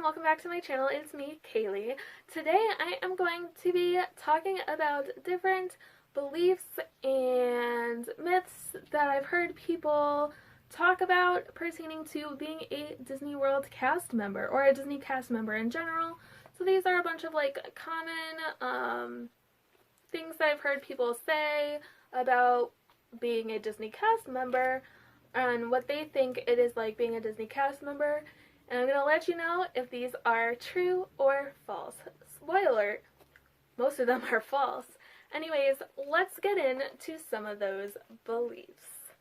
welcome back to my channel. It's me, Kaylee. Today I am going to be talking about different beliefs and myths that I've heard people talk about pertaining to being a Disney World cast member or a Disney cast member in general. So these are a bunch of common things that I've heard people say about being a Disney cast member and what they think it is like being a Disney cast member. And I'm going to let you know if these are true or false. Spoiler alert, most of them are false. Anyways, let's get into some of those beliefs.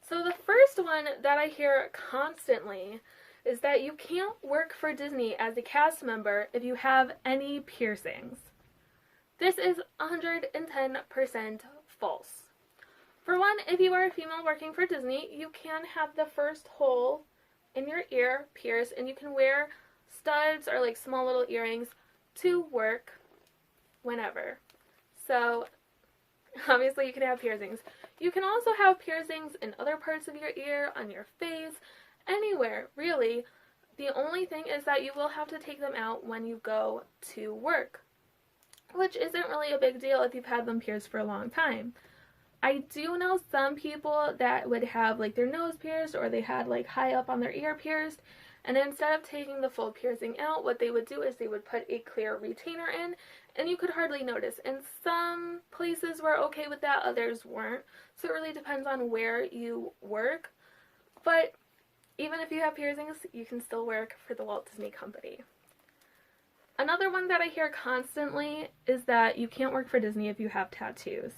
So the first one that I hear constantly is that you can't work for Disney as a cast member if you have any piercings. This is 110% false. For one, if you are a female working for Disney, you can have the first hole in your ear pierced, and you can wear studs or small little earrings to work whenever. So obviously you can have piercings. You can also have piercings in other parts of your ear, on your face, anywhere really. The only thing is that you will have to take them out when you go to work, which isn't really a big deal if you've had them pierced for a long time. I do know some people that would have their nose pierced, or they had high up on their ear pierced, and instead of taking the full piercing out, what they would do is they would put a clear retainer in, and you could hardly notice. And some places were okay with that, others weren't. So it really depends on where you work. But even if you have piercings, you can still work for the Walt Disney Company. Another one that I hear constantly is that you can't work for Disney if you have tattoos.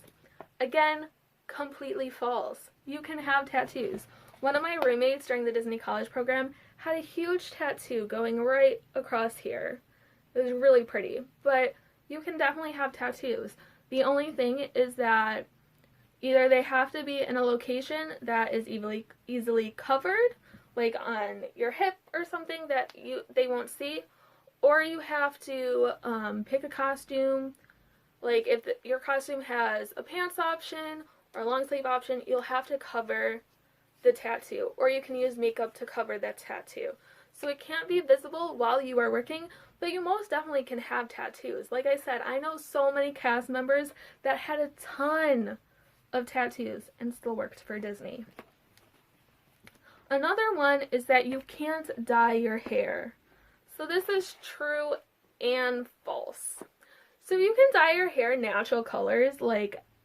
Again, completely false. You can have tattoos. One of my roommates during the Disney College program had a huge tattoo going right across here. It was really pretty, but you can definitely have tattoos. The only thing is that either they have to be in a location that is easily covered, like on your hip or something that they won't see, or you have to pick a costume. If your costume has a pants option or a long sleeve option, you'll have to cover the tattoo, or you can use makeup to cover that tattoo. So it can't be visible while you are working, but you most definitely can have tattoos. Like I said, I know so many cast members that had a ton of tattoos and still worked for Disney. Another one is that you can't dye your hair. So this is true and false. So you can dye your hair natural colors.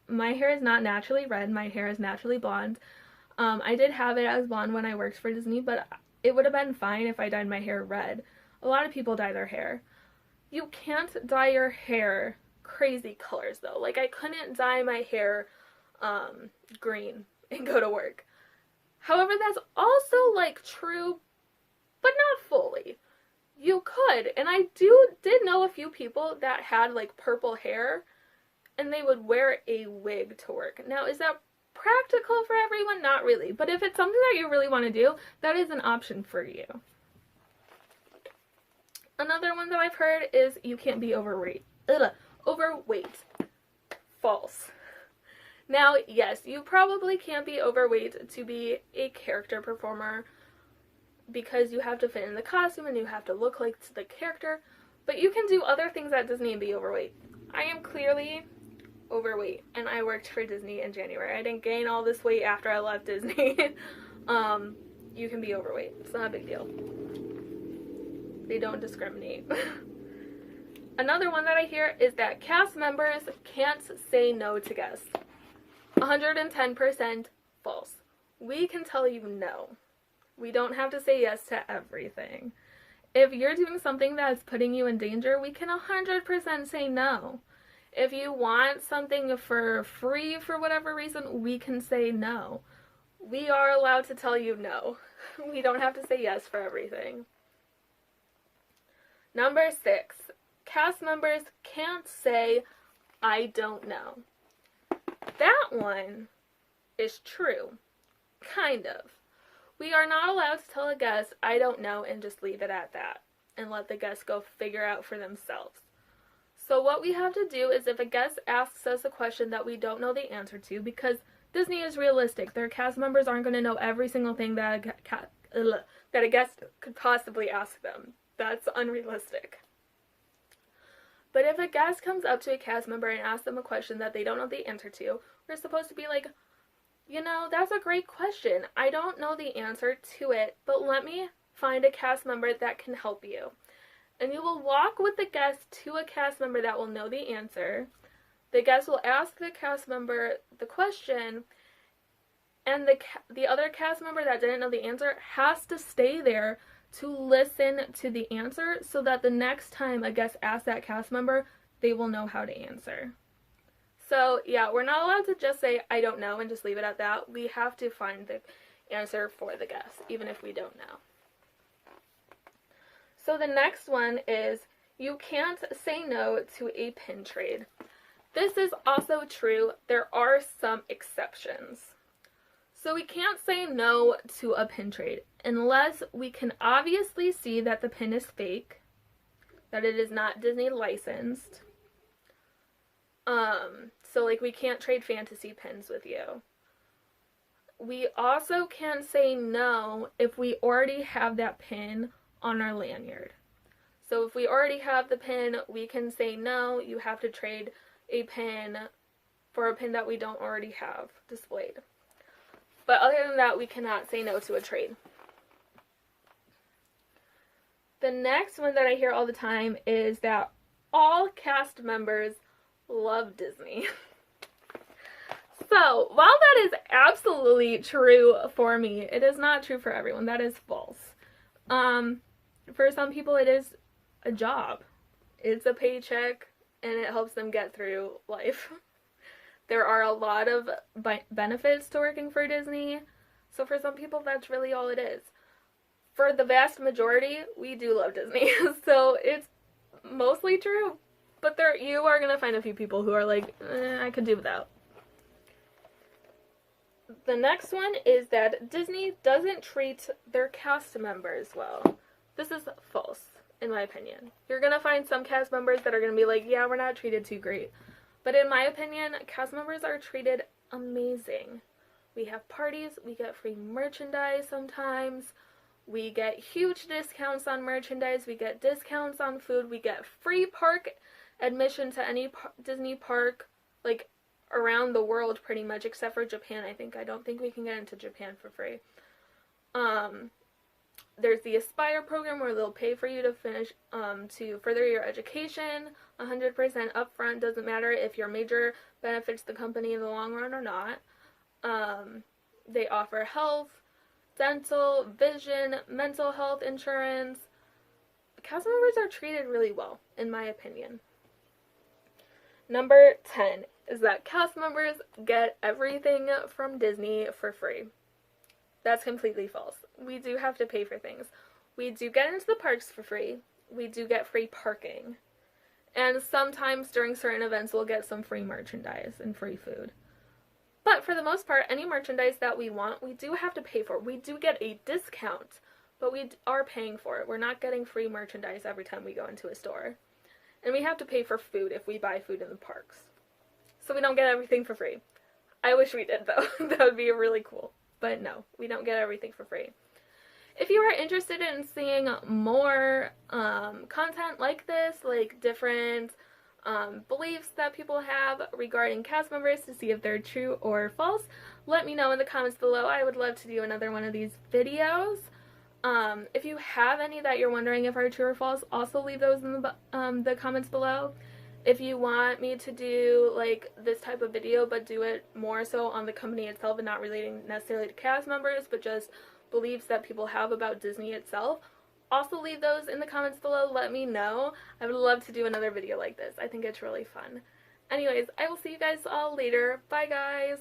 My hair is not naturally red, my hair is naturally blonde. I did have it as blonde when I worked for Disney, but it would have been fine if I dyed my hair red. A lot of people dye their hair. You can't dye your hair crazy colors though. I couldn't dye my hair green and go to work. However, that's also true, but not fully. You could, and I did know a few people that had purple hair, and they would wear a wig to work. Now, is that practical for everyone? Not really, but if it's something that you really want to do, that is an option for you. Another one that I've heard is you can't be overweight. Overweight. False. Now, yes, you probably can't be overweight to be a character performer, because you have to fit in the costume and you have to look like the character, but you can do other things at Disney and be overweight. I am clearly overweight, and I worked for Disney in January. I didn't gain all this weight after I left Disney. You can be overweight. It's not a big deal. They don't discriminate. Another one that I hear is that cast members can't say no to guests. 110% false. We can tell you no. We don't have to say yes to everything. If you're doing something that's putting you in danger, we can 100% say no. If you want something for free for whatever reason, we can say no. We are allowed to tell you no. We don't have to say yes for everything. Number 6, cast members can't say, "I don't know." That one is true. Kind of. We are not allowed to tell a guest, "I don't know," and just leave it at that and let the guest go figure out for themselves. So what we have to do is, if a guest asks us a question that we don't know the answer to, because Disney is realistic, their cast members aren't going to know every single thing that a guest could possibly ask them. That's unrealistic. But if a guest comes up to a cast member and asks them a question that they don't know the answer to, we're supposed to be like, you know, that's a great question. I don't know the answer to it, but let me find a cast member that can help you. And you will walk with the guest to a cast member that will know the answer. The guest will ask the cast member the question, and the other cast member that didn't know the answer has to stay there to listen to the answer so that the next time a guest asks that cast member, they will know how to answer. So, yeah, we're not allowed to just say, I don't know, and just leave it at that. We have to find the answer for the guest, even if we don't know. So the next one is, you can't say no to a pin trade. This is also true. There are some exceptions. So we can't say no to a pin trade unless we can obviously see that the pin is fake, that it is not Disney licensed. So like we can't trade fantasy pins with you. We also can say no if we already have that pin on our lanyard. So if we already have the pin, we can say no, you have to trade a pin for a pin that we don't already have displayed. But other than that, we cannot say no to a trade. The next one that I hear all the time is that all cast members love Disney. So, while that is absolutely true for me, it is not true for everyone. That is false. For some people, it is a job. It's a paycheck, and it helps them get through life. There are a lot of benefits to working for Disney, so for some people, that's really all it is. For the vast majority, we do love Disney, so it's mostly true. But you are going to find a few people who are like, I could do without. The next one is that Disney doesn't treat their cast members well. This is false, in my opinion. You're going to find some cast members that are going to be like, yeah, we're not treated too great. But in my opinion, cast members are treated amazing. We have parties, we get free merchandise sometimes, we get huge discounts on merchandise, we get discounts on food, we get free park admission to any Disney park, like, around the world pretty much, except for Japan, I don't think we can get into Japan for free. There's the Aspire program where they'll pay for you to finish, to further your education, 100% upfront, doesn't matter if your major benefits the company in the long run or not. They offer health, dental, vision, mental health insurance. Cast members are treated really well, in my opinion. Number 10 is that cast members get everything from Disney for free. That's completely false. We do have to pay for things. We do get into the parks for free. We do get free parking. And sometimes during certain events we'll get some free merchandise and free food. But for the most part, any merchandise that we want, we do have to pay for. We do get a discount, but we are paying for it. We're not getting free merchandise every time we go into a store. And we have to pay for food if we buy food in the parks. So we don't get everything for free. I wish we did, though. That would be really cool. But no, we don't get everything for free. If you are interested in seeing more content like this, like different beliefs that people have regarding cast members to see if they're true or false, let me know in the comments below. I would love to do another one of these videos. If you have any that you're wondering if are true or false, also leave those in the comments below. If you want me to do like this type of video but do it more so on the company itself and not relating necessarily to cast members but just beliefs that people have about Disney itself, also leave those in the comments below. Let me know. I would love to do another video like this. I think it's really fun. Anyways, I will see you guys all later. Bye guys!